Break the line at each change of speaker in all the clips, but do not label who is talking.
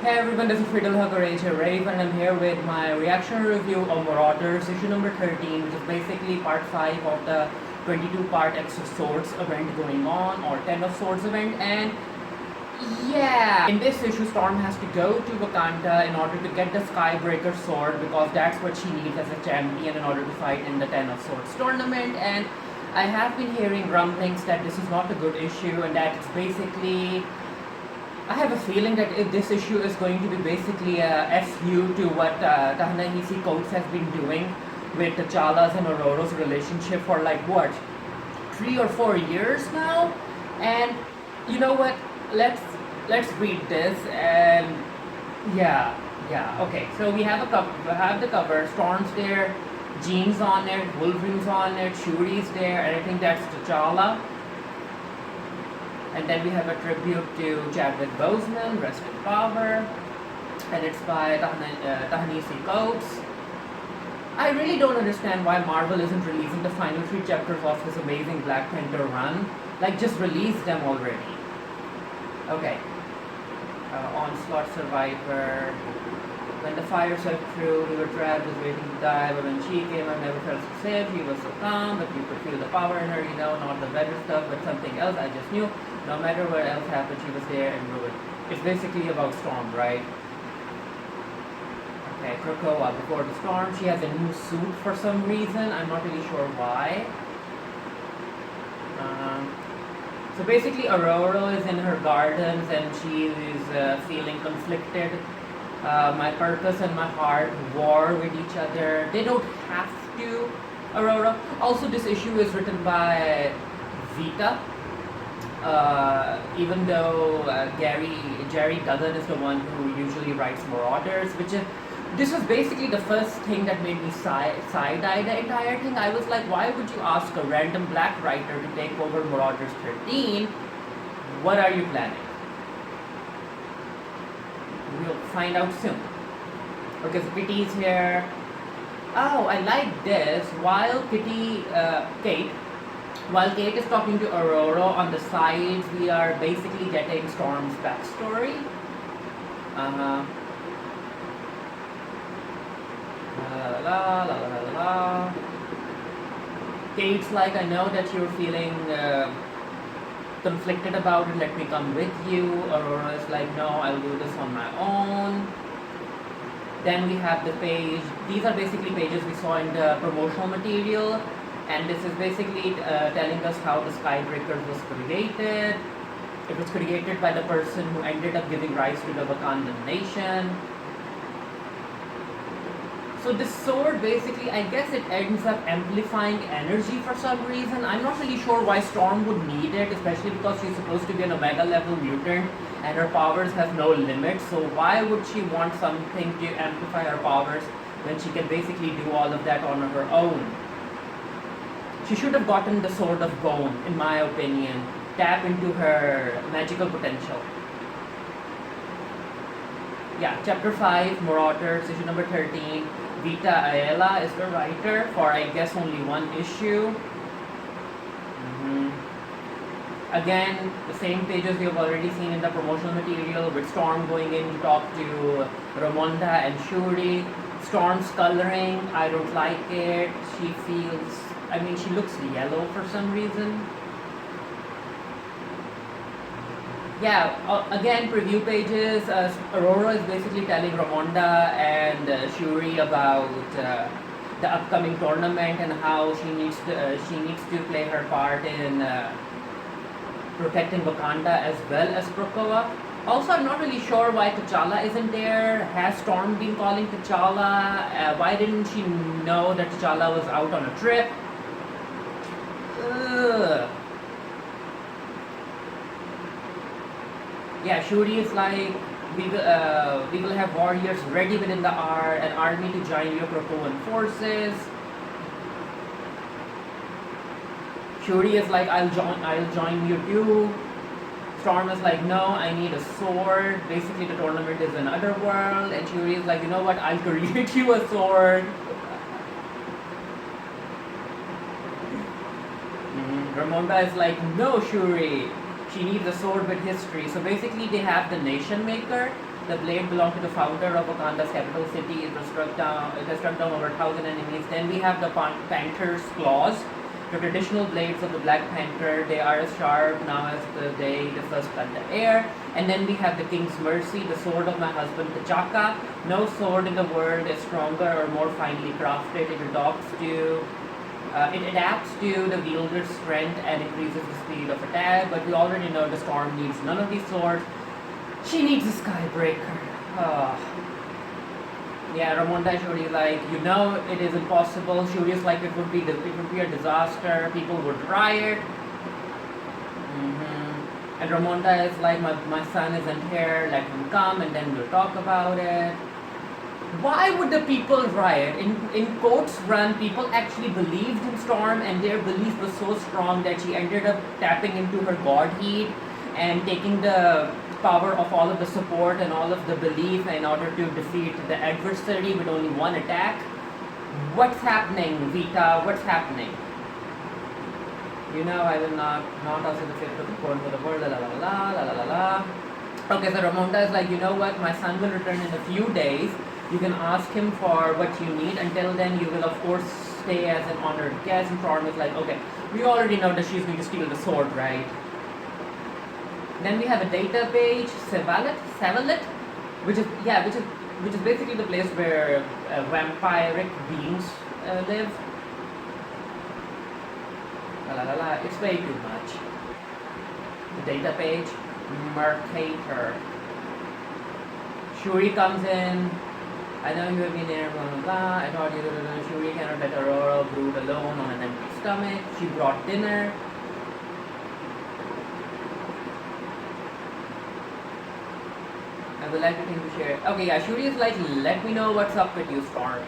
Hey everyone, this is Fiddle Courage here, Rave, and I'm here with my reaction review of Marauders Issue number 13, which is basically part 5 of the 22-part X of Swords event going on, or 10 of Swords event, and yeah! In this issue, Storm has to go to Wakanda in order to get the Skybreaker sword, because that's what she needs as a champion in order to fight in the 10 of Swords tournament, and I have been hearing rumblings that this is not a good issue, and that it's basically... I have a feeling that if this issue is going to be basically a FU to what Ta-Nehisi Coates has been doing with T'Challa's and Ororo's relationship for like what, 3 or 4 years now, and you know what? Let's read this and yeah. Okay, so we have the cover. Storm's there, Jean's on it, Wolverine's on it, Shuri's there, and I think that's T'Challa. And then we have a tribute to Chadwick Boseman, Rest in Power, and it's by Ta-Nehisi Coates. I really don't understand why Marvel isn't releasing the final 3 chapters of his amazing Black Panther run. Like, just release them already. Okay. Onslaught Survivor. When the fire swept through, we were trapped, was waiting to die, but when she came, I never felt so safe. She was so calm, but you could feel the power in her, you know, not the better stuff, but something else. I just knew, no matter what else happened, she was there and ruined. It's basically about Storm, right? Okay, Krakoa, before the storm, she has a new suit for some reason. I'm not really sure why. So basically, Aurora is in her gardens and she is feeling conflicted. My purpose and my heart war with each other. They don't have to, Aurora. Also, this issue is written by Vita. Even though Jerry Duggan is the one who usually writes Marauders, which is, this was basically the first thing that made me side-eye the entire thing. I was like, why would you ask a random black writer to take over Marauders 13? What are you planning? We'll find out soon. Okay, so Kitty's here. Oh, I like this. While Kate is talking to Aurora, on the sides we are basically getting Storm's backstory. Kate's like, I know that you're feeling conflicted about it, let me come with you. Aurora is like, no, I'll do this on my own. Then we have the page, these are basically pages we saw in the promotional material, and this is basically telling us how the Skybreaker was created. It was created by the person who ended up giving rise to the Wakandan nation. So this sword basically, I guess it ends up amplifying energy for some reason. I'm not really sure why Storm would need it, especially because she's supposed to be an Omega level mutant and her powers have no limit. So why would she want something to amplify her powers when she can basically do all of that on her own? She should have gotten the Sword of Bone, in my opinion. Tap into her magical potential. Yeah, chapter 5, Marauders, issue number 13. Vita Ayala is the writer for, I guess, only 1 issue. Again, the same pages we have already seen in the promotional material, with Storm going in to talk to Ramonda and Shuri. Storm's coloring, I don't like it. She feels, I mean, she looks yellow for some reason. Yeah, again, preview pages. Aurora is basically telling Ramonda and Shuri about the upcoming tournament and how she needs to play her part in protecting Wakanda as well as Krakoa. Also, I'm not really sure why T'Challa isn't there. Has Storm been calling T'Challa? Why didn't she know that T'Challa was out on a trip? Ugh. Yeah, Shuri is like, we will have warriors ready within an army to join your Krakoan forces. Shuri is like, I'll join you too. Storm is like, no, I need a sword. Basically, the tournament is another world, and Shuri is like, you know what? I'll create you a sword. Ramonda is like, no, Shuri. She needs a sword with history. So basically they have the Nation Maker, The blade belonged to the founder of Wakanda's capital city. It has struck down over 1,000 enemies. Then we have the panther's claws. The traditional blades of the Black Panther, they are as sharp now as the day the first cut the air. And then we have the King's Mercy, the sword of my husband T'Chaka. No sword in the world is stronger or more finely crafted. It adapts to the wielder's strength and increases the speed of attack. But we already know the Storm needs none of these swords. She needs a Skybreaker. Yeah, Ramonda Shuri like, it is impossible. Shuri is like, it would be a disaster. People would riot. And Ramonda is like, my son isn't here. Let him come, and then we'll talk about it. Why would the people riot? In Court's run, people actually believed in Storm, and their belief was so strong that she ended up tapping into her god heat and taking the power of all of the support and all of the belief in order to defeat the adversary with only one attack. What's happening, Vita? What's happening? I will not also the fifth of the court for the world, la la la la la la la. Okay, so Ramonda is like, what? My son will return in a few days. You can ask him for what you need. Until then, you will of course stay as an honored guest. And Storm is like, okay, we already know that she's going to steal the sword, right? Then we have a data page, Savalit, which is basically the place where vampiric beings live. It's way too much. The data page, Mercator. Shuri comes in. I know you have been there, blah blah blah. I thought Shuri cannot let Aurora brood alone on an empty stomach. She brought dinner. I would like to share. Okay, yeah, Shuri is like, let me know what's up with you, Storm.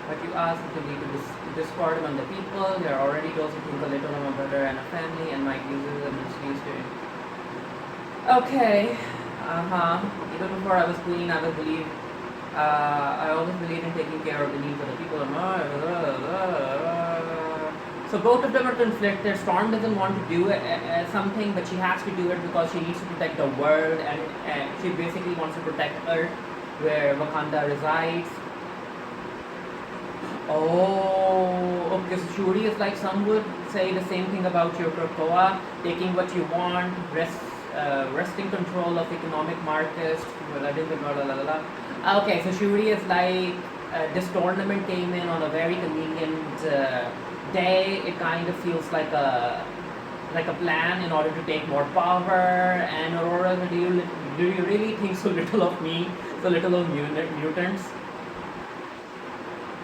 But you asked to lead to discord among the people. There are already those who think a little of a brother and a family and might use it and misuse it. Okay. Even before I was queen, I always believed in taking care of the needs of the people. So both of them are conflicted. Storm doesn't want to do something, but she has to do it because she needs to protect the world, and she basically wants to protect Earth, where Wakanda resides. Oh, okay, so Shuri is like, some would say the same thing about your Krakoa, taking what you want, wresting control of economic markets, Okay, so Shuri is like, this tournament came in on a very convenient day. It kind of feels like a plan in order to take more power. And Aurora, do you really think so little of me, so little of mutants?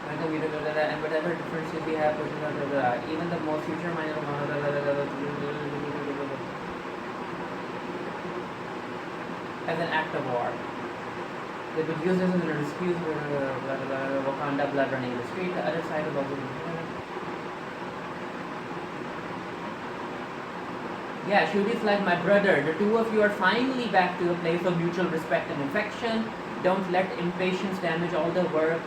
And whatever differences we have, even the most future-minded as an act of war. They would use this as an excuse for Wakanda blood running in the street. The other side of also. Yeah, Shuri's like, my brother. The two of you are finally back to a place of mutual respect and affection. Don't let impatience damage all the work.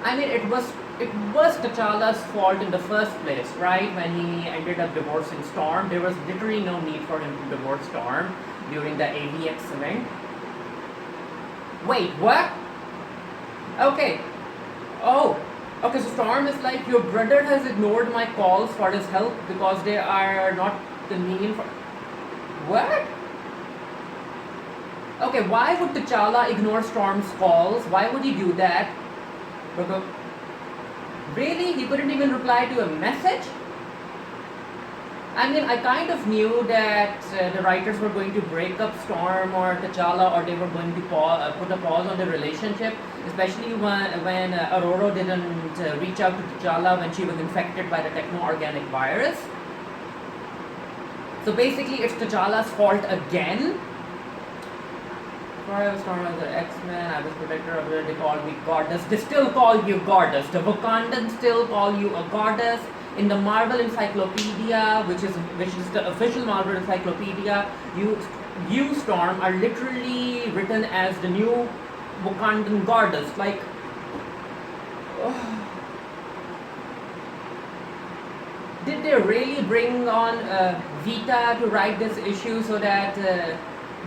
I mean, it was T'Challa's fault in the first place, right? When he ended up divorcing Storm, there was literally no need for him to divorce Storm during the AVX event. Wait, what? Okay. Oh, okay, so Storm is like, your brother has ignored my calls for his help because they are not convenient for... What? Okay, why would T'Challa ignore Storm's calls? Why would he do that? Because... Really? He couldn't even reply to a message? I mean, I kind of knew that the writers were going to break up Storm or T'Challa, or they were going to put a pause on the relationship, especially when Aurora didn't reach out to T'Challa when she was infected by the techno-organic virus. So basically, it's T'Challa's fault again. Before I was Storm as an X-Men, I was protector of it. They called me goddess. They still call you goddess. The Wakandans still call you a goddess. In the Marvel Encyclopedia, which is the official Marvel Encyclopedia, you Storm are literally written as the new Wakandan goddess. Like, Did they really bring on Vita to write this issue so that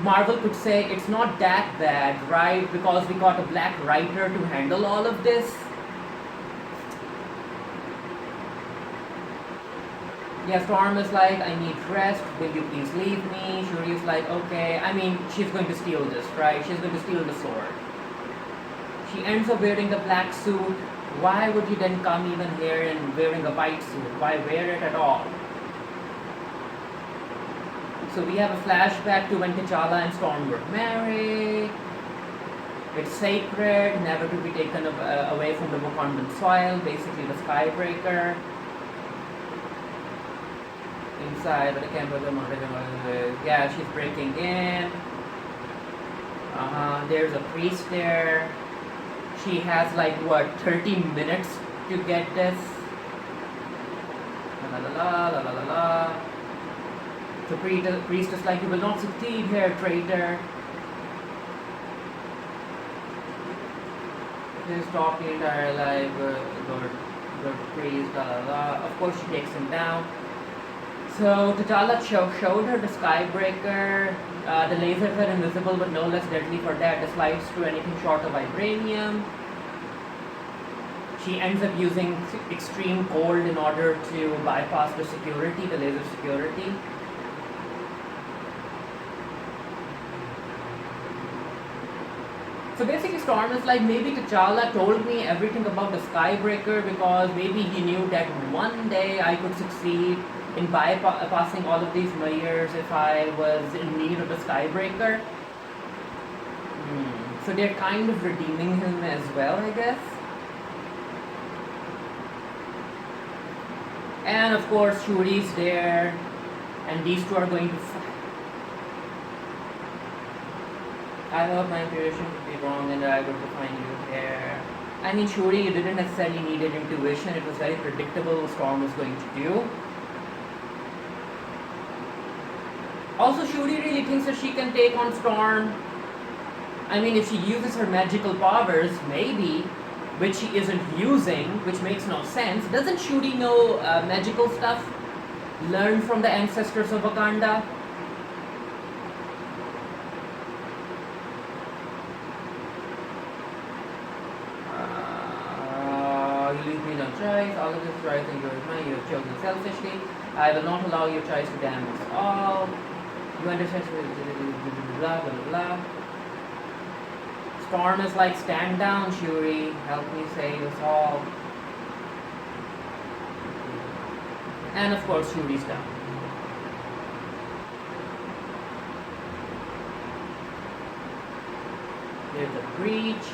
Marvel could say it's not that bad, right? Because we got a black writer to handle all of this? Yeah, Storm is like, I need rest, will you please leave me? Shuri is like, okay. I mean, she's going to steal this, right? She's going to steal the sword. She ends up wearing the black suit. Why would you then come even here and wearing a white suit? Why wear it at all? So we have a flashback to when T'Challa and Storm were married. It's sacred, never to be taken away from the Wakandan soil, basically the Skybreaker. Inside, but I can't believe yeah, she's breaking in. There's a priest there. She has like what, 30 minutes to get this. La la la la la la la. The priest is like, you will not succeed here, traitor. He's talking entire life, good priest, la la la. Of course, she takes him down. So T'Challa showed her the Skybreaker. The lasers are invisible but no less deadly for that. It slides through anything short of vibranium. She ends up using extreme cold in order to bypass the security, the laser security. So basically Storm is like, maybe T'Challa told me everything about the Skybreaker because maybe he knew that one day I could succeed in bypassing all of these layers if I was in need of the Skybreaker. So they're kind of redeeming him as well, I guess. And of course Shuri's there, and these two are going to fight. I hope my intuition could be wrong and I would find you here. I mean, Shuri, you didn't necessarily need an intuition. It was very predictable what Storm was going to do. Also, Shuri really thinks that she can take on Storm. I mean, if she uses her magical powers, maybe, which she isn't using, which makes no sense. Doesn't Shuri know magical stuff? Learn from the ancestors of Wakanda? You leave me no choice. All of this right in your mind. You have chosen selfishly. I will not allow your choice to damn us all. You understand? Blah, blah, blah. Storm is like, stand down, Shuri. Help me save us all. And of course, Shuri's down. There's a breach.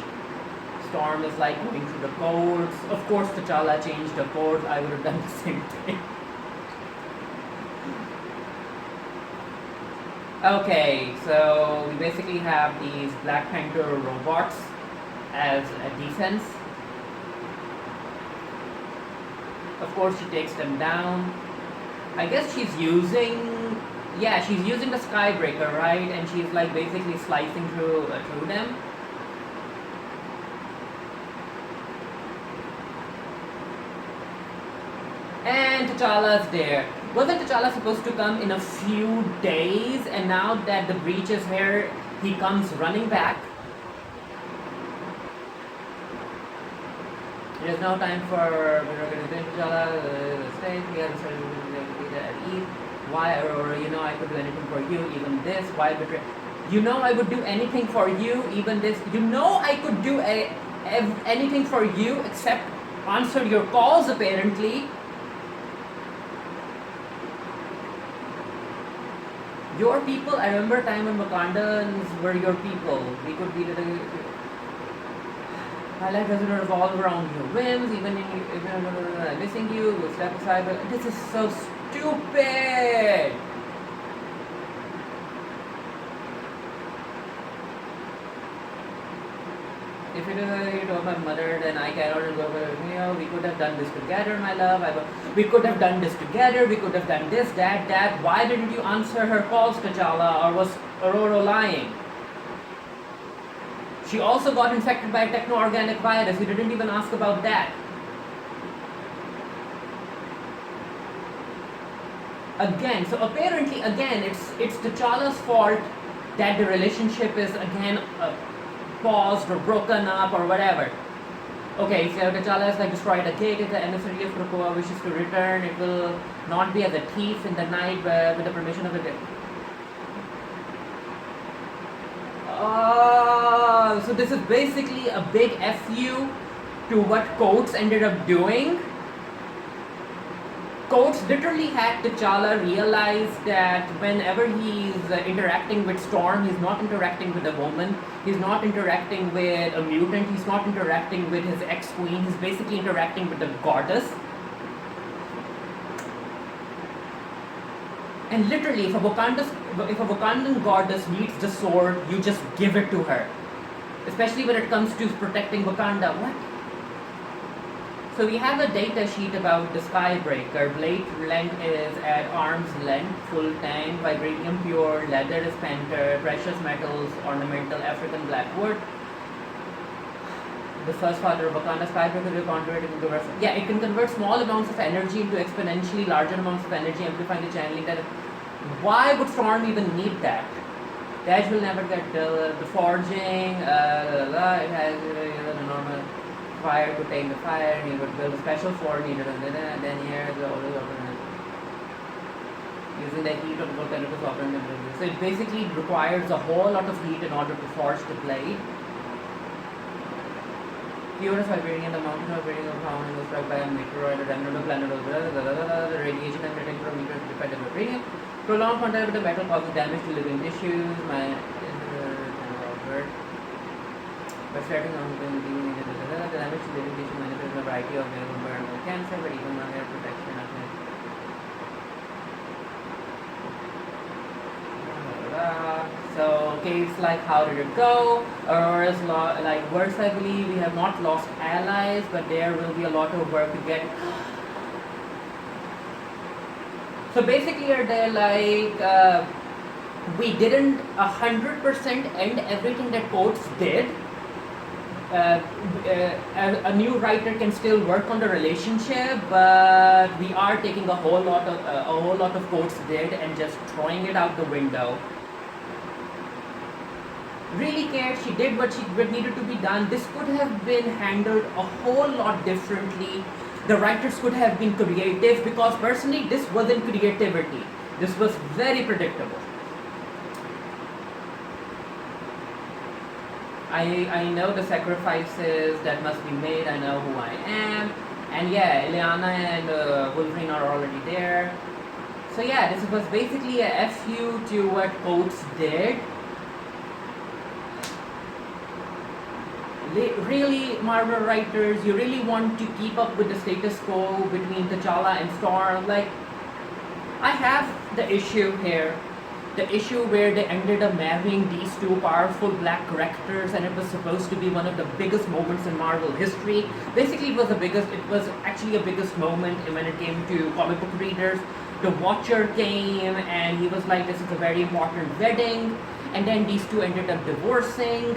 Storm is like going through the codes. Of course, T'Challa changed the codes. I would have done the same thing. Okay, so we basically have these Black Panther robots as a defense. Of course, she takes them down. I guess she's using, yeah, she's using the Skybreaker, right? And she's like basically slicing through them. And T'Challa's there. Wasn't T'Challa supposed to come in a few days, and now that the breach is here, he comes running back? It is now time for T'Challa, stage. We have decided at ease. Why, Aurora? You know I could do anything for you, even this. Why betray? You know I would do anything for you, even this. You know I could do anything for you except answer your calls, apparently. Your people, I remember a time when Wakandans were your people. We could be my life doesn't revolve around your whims, even when I'm missing you, we'll step aside, but this is so stupid! If it is told my mother, then I cannot go. We could have done this together, my love. We could have done this together. We could have done this, that. Why didn't you answer her calls, T'Challa? Or was Aurora lying? She also got infected by a techno-organic virus. You didn't even ask about that. again, so apparently again it's T'Challa's fault that the relationship is again paused or broken up or whatever. Okay, so T'Challa has like destroyed a gate. If the emissary of Krakoa wishes to return, it will not be as a thief in the night with the permission of the dead. So this is basically a big FU to what Coates ended up doing. Coates literally had T'Challa realize that whenever he's interacting with Storm, he's not interacting with a woman, he's not interacting with a mutant, he's not interacting with his ex-queen, he's basically interacting with the goddess. And literally, if a Wakandan goddess needs the sword, you just give it to her. Especially when it comes to protecting Wakanda. What? So we have a data sheet about the Skybreaker. Blade length is at arm's length, full tank, vibranium pure, leather is panther, precious metals, ornamental African black wood. The first father of Wakanda, Skybreaker will convert it into yeah, it can convert small amounts of energy into exponentially larger amounts of energy, amplifying the channeling. Why would Storm even need that? The edge will never get the forging, it has the normal fire to take the fire, he would build a special forge needed, and then here the using the heat of the volcano to soften the blade. So it basically requires a whole lot of heat in order to forge the blade. Purest vibranium, the mountain of vibranium found and was struck by a meteoroid, a remnant of planet of the radiation emitting from a meteor defective vibranium. Prolonged contact with the metal causes damage to living tissues. By starting on the damage to living tissue manifests a variety of environmental cancer, but even non-air protection of it. So caves like how did it go? Or like worse, I believe we have not lost allies, but there will be a lot of work to get. So basically, are they like we didn't 100% end everything that Coates did. A new writer can still work on the relationship, but we are taking a whole lot of Coates did and just throwing it out the window. Really cared, she did what needed to be done. This could have been handled a whole lot differently. The writers could have been creative, because personally this wasn't creativity. This was very predictable. I know the sacrifices that must be made, I know who I am, and yeah, Ileana and Wolverine are already there. So yeah, this was basically a FU to what Coates did. Really, Marvel writers, you really want to keep up with the status quo between T'Challa and Storm? Like, I have the issue here. The issue where they ended up marrying these two powerful black characters, and it was supposed to be one of the biggest moments in Marvel history. Basically, it was actually a biggest moment when it came to comic book readers. The Watcher came and he was like, this is a very important wedding, and then these two ended up divorcing.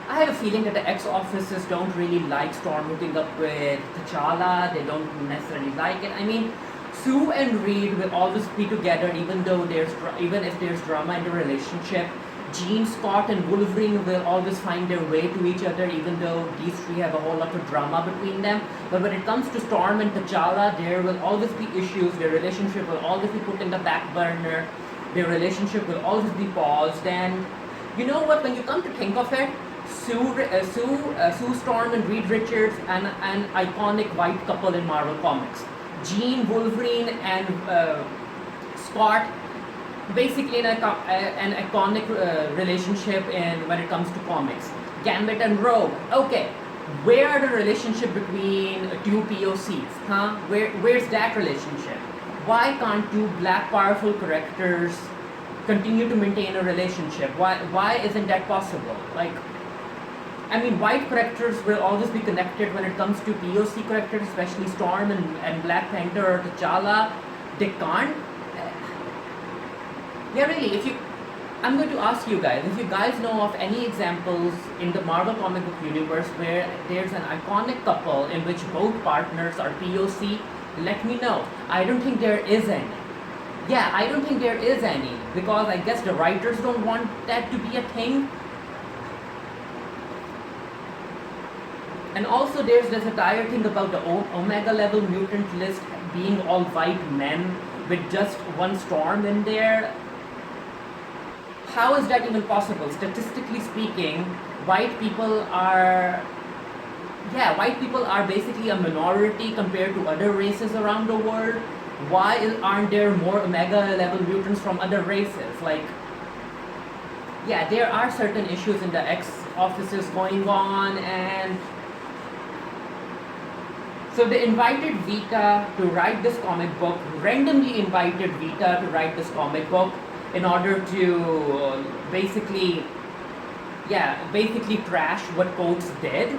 I have a feeling that the ex-officers don't really like Storm hooking up with T'Challa. They don't necessarily like it. I mean, Sue and Reed will always be together, even if there's drama in the relationship. Jean, Scott, and Wolverine will always find their way to each other, even though these three have a whole lot of drama between them. But when it comes to Storm and T'Challa, there will always be issues. Their relationship will always be put in the back burner. Their relationship will always be paused. And you know what? When you come to think of it, Sue Storm and Reed Richards, an iconic white couple in Marvel Comics. Jean, Wolverine, and Scott, basically an iconic relationship when it comes to comics. Gambit and Rogue. Okay, where are the relationship between two POCs? Huh? Where's that relationship? Why can't two black powerful characters continue to maintain a relationship? Why isn't that possible? Like, I mean, white characters will always be connected when it comes to POC characters, especially Storm and Black Panther or T'Challa. They can't. Yeah, really, I'm going to ask you guys, if you guys know of any examples in the Marvel comic book universe where there's an iconic couple in which both partners are POC, Let me know. I don't think there is any. Yeah, I don't think there is any, because I guess the writers don't want that to be a thing. And also there's this entire thing about the Omega level mutant list being all white men with just one storm in there. How is that even possible? Statistically speaking, white people are white people are basically a minority compared to other races around the world. Why aren't there more Omega level mutants from other races? Like, yeah, there are certain issues in the X offices going on, and so they invited Vita to write this comic book, randomly invited Vita to write this comic book in order to basically trash what Coates did.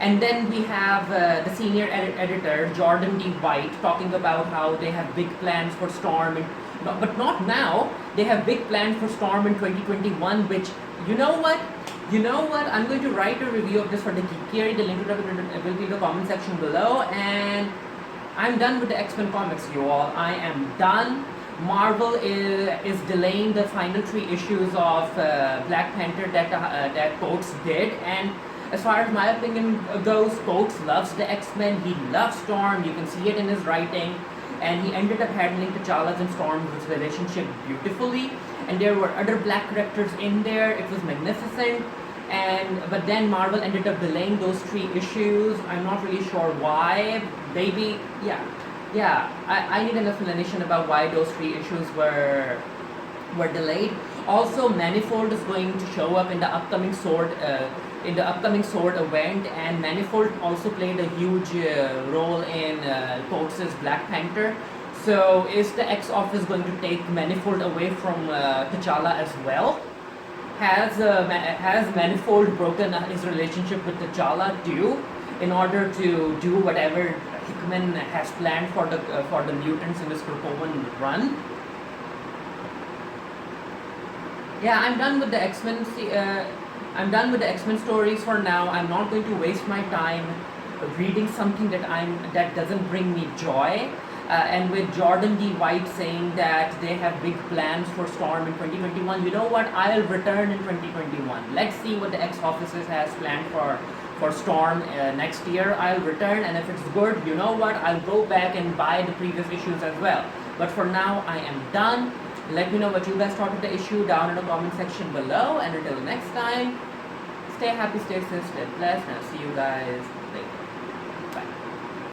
And then we have the senior editor, Jordan D. White, talking about how they have big plans for Storm, but not now. They have big plans for Storm in 2021, which, you know what? I'm going to write a review of this for the Geekery. The link to it will be in the comment section below. And I'm done with the X-Men comics, you all. I am done. Marvel is delaying the final 3 issues of Black Panther that Coates did, and as far as my opinion goes, Coates loves the X-Men, he loves Storm, you can see it in his writing, and he ended up handling T'Challa's and Storm's relationship beautifully, and there were other black characters in there, it was magnificent, but then Marvel ended up delaying those 3 issues. I'm not really sure why. Maybe, I need an explanation about why those 3 issues were delayed. Also, Manifold is going to show up in the upcoming Sword event, and Manifold also played a huge role in Coates' Black Panther. So is the X Office going to take Manifold away from T'Challa as well? Has Manifold broken his relationship with T'Challa too, in order to do whatever Hickman has planned for the mutants in this Krakoan run? Yeah, I'm done with the X-Men. I'm done with the X-Men stories for now. I'm not going to waste my time reading something that doesn't bring me joy. And with Jordan D. White saying that they have big plans for Storm in 2021, you know what? I'll return in 2021. Let's see what the X Offices has planned for Storm next year. I'll return, and if it's good, you know what? I'll go back and buy the previous issues as well. But for now, I am done. Let me know what you guys thought of the issue down in the comment section below. And until next time, stay happy, stay safe, stay blessed, and I'll see you guys